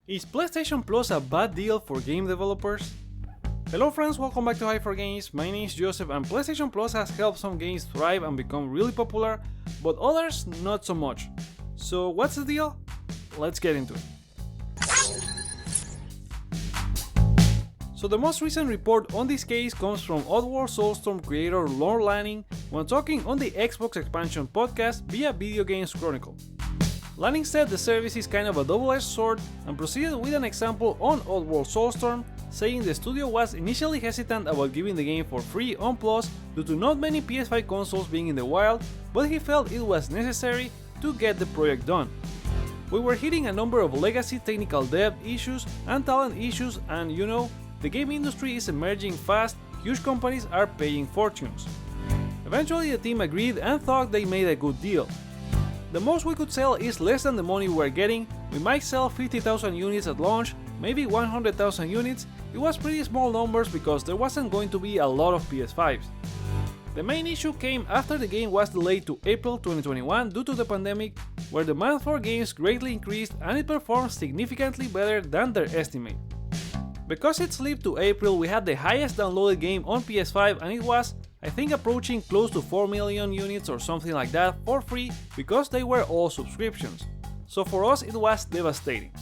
Is PlayStation Plus a bad deal for game developers? Hello friends, welcome back to Hyper Games. My name is Joseph and PlayStation Plus has helped some games thrive and become really popular, but others not so much. So what's the deal? Let's get into it. So the most recent report on this case comes from Oddworld Soulstorm creator Lord Lanning when talking on the Xbox Expansion podcast via Video Games Chronicle. Lanning said the service is kind of a double-edged sword and proceeded with an example on Oddworld Soulstorm, saying the studio was initially hesitant about giving the game for free on Plus due to not many PS5 consoles being in the wild, but he felt it was necessary to get the project done. We were hitting a number of legacy technical debt issues and talent issues, and you know, the game industry is emerging fast, huge companies are paying fortunes. Eventually the team agreed and thought they made a good deal. The most we could sell is less than the money we're getting. We might sell 50,000 units at launch, maybe 100,000 units. It was pretty small numbers because there wasn't going to be a lot of PS5s. The main issue came after the game was delayed to April 2021 due to the pandemic, where demand for games greatly increased and it performed significantly better than their estimate. Because it slipped to April, we had the highest downloaded game on PS5 and it was, I think, approaching close to 4 million units or something like that for free because they were all subscriptions. So for us it was devastating.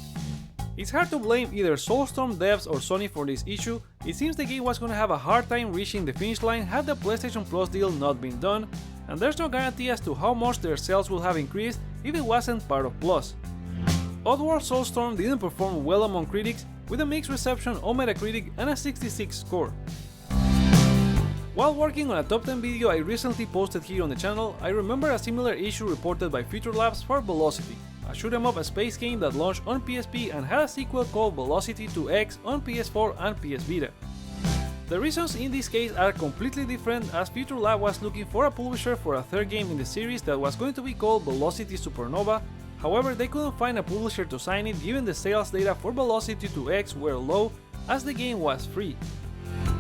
It's hard to blame either Soulstorm devs or Sony for this issue. It seems the game was gonna have a hard time reaching the finish line had the PlayStation Plus deal not been done, and there's no guarantee as to how much their sales would have increased if it wasn't part of Plus. Oddworld Soulstorm didn't perform well among critics, with a mixed reception on Metacritic and a 66 score. While working on a top 10 video I recently posted here on the channel, I remember a similar issue reported by Future Labs for Velocity, a shoot-em-up space game that launched on PSP and had a sequel called Velocity 2X on PS4 and PS Vita. The reasons in this case are completely different, as Future Lab was looking for a publisher for a third game in the series that was going to be called Velocity Supernova. However, they couldn't find a publisher to sign it given the sales data for Velocity 2X were low as the game was free.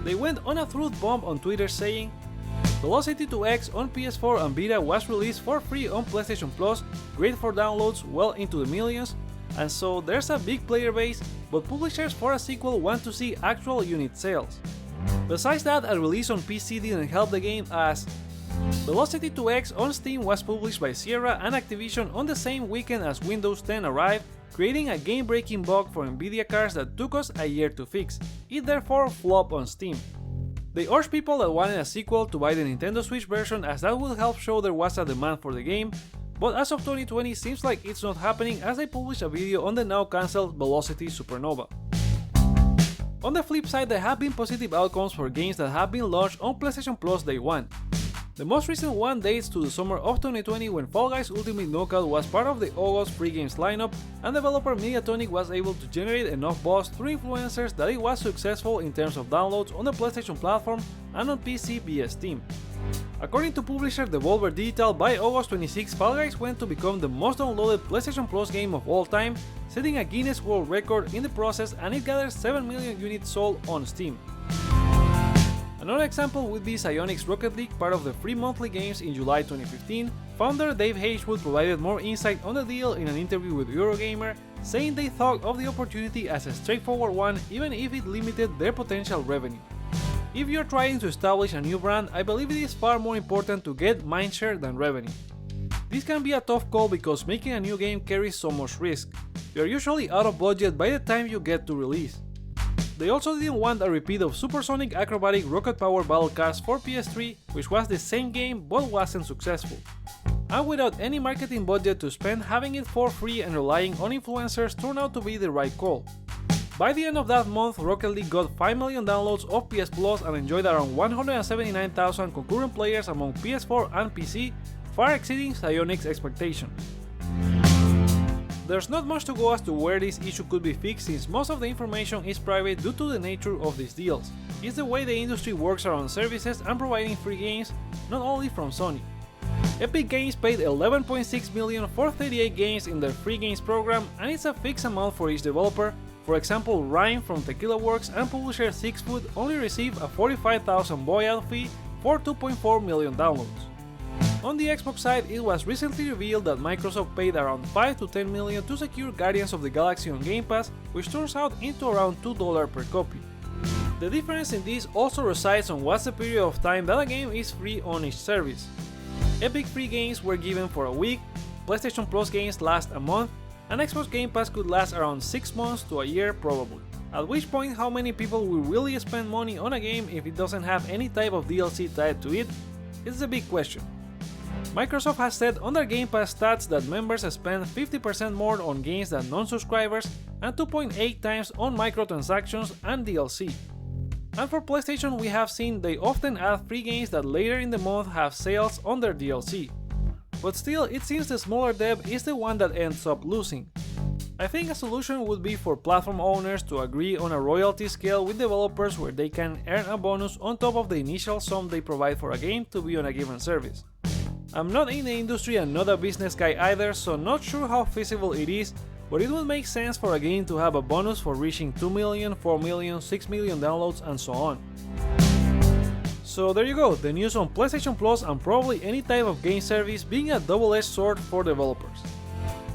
They went on a truth bomb on Twitter saying, Velocity 2X on PS4 and Vita was released for free on PlayStation Plus, great for downloads well into the millions, and so there's a big player base, but publishers for a sequel want to see actual unit sales. Besides that, a release on PC didn't help the game, as Velocity 2X on Steam was published by Sierra and Activision on the same weekend as Windows 10 arrived, creating a game-breaking bug for NVIDIA cards that took us a year to fix. It therefore flopped on Steam. They urged people that wanted a sequel to buy the Nintendo Switch version, as that would help show there was a demand for the game, but as of 2020 seems like it's not happening, as they published a video on the now cancelled Velocity Supernova. On the flip side, there have been positive outcomes for games that have been launched on PlayStation Plus Day 1. The most recent one dates to the summer of 2020 when Fall Guys Ultimate Knockout was part of the August free games lineup, and developer Mediatonic was able to generate enough buzz through influencers that it was successful in terms of downloads on the PlayStation platform and on PC via Steam. According to publisher Devolver Digital, by August 26, Fall Guys went to become the most downloaded PlayStation Plus game of all time, setting a Guinness World Record in the process, and it gathered 7 million units sold on Steam. Another example would be Psyonix's Rocket League, part of the free monthly games in July 2015. Founder Dave Hagewood provided more insight on the deal in an interview with Eurogamer, saying they thought of the opportunity as a straightforward one even if it limited their potential revenue. If you're trying to establish a new brand, I believe it is far more important to get mindshare than revenue. This can be a tough call because making a new game carries so much risk. You're usually out of budget by the time you get to release. They also didn't want a repeat of Supersonic Acrobatic Rocket Power Battle Cars for PS3, which was the same game but wasn't successful. And without any marketing budget to spend, having it for free and relying on influencers turned out to be the right call. By the end of that month, Rocket League got 5 million downloads of PS Plus and enjoyed around 179,000 concurrent players among PS4 and PC, far exceeding Psyonix's expectations. There's not much to go as to where this issue could be fixed, since most of the information is private due to the nature of these deals. It's the way the industry works around services and providing free games, not only from Sony. Epic Games paid $11.6 million for 38 games in their free games program, and it's a fixed amount for each developer. For example, Rhyme from Tequila Works and publisher 6 Foot only received a $45,000 buyout fee for 2.4 million downloads. On the Xbox side, it was recently revealed that Microsoft paid around 5 to 10 million to secure Guardians of the Galaxy on Game Pass, which turns out into around $2 per copy. The difference in this also resides on what's the period of time that a game is free on each service. Epic free games were given for a week, PlayStation Plus games last a month, and Xbox Game Pass could last around 6 months to a year probably. At which point, how many people will really spend money on a game if it doesn't have any type of DLC tied to it? It's a big question. Microsoft has said on their Game Pass stats that members spend 50% more on games than non-subscribers and 2.8 times on microtransactions and DLC. And for PlayStation, we have seen they often add free games that later in the month have sales on their DLC. But still, it seems the smaller dev is the one that ends up losing. I think a solution would be for platform owners to agree on a royalty scale with developers where they can earn a bonus on top of the initial sum they provide for a game to be on a given service. I'm not in the industry and not a business guy either, so not sure how feasible it is, but it would make sense for a game to have a bonus for reaching 2 million, 4 million, 6 million downloads and so on. So there you go, the news on PlayStation Plus and probably any type of game service being a double-edged sword for developers.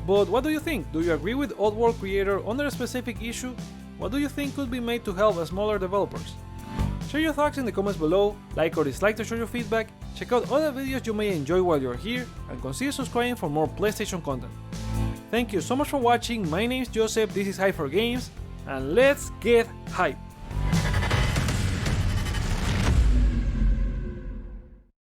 But what do you think? Do you agree with Oddworld creator on their specific issue? What do you think could be made to help smaller developers? Share your thoughts in the comments below, like or dislike to show your feedback, check out other videos you may enjoy while you're here, and consider subscribing for more PlayStation content. Thank you so much for watching, my name is Joseph, this is Hype for Games, and let's get hype!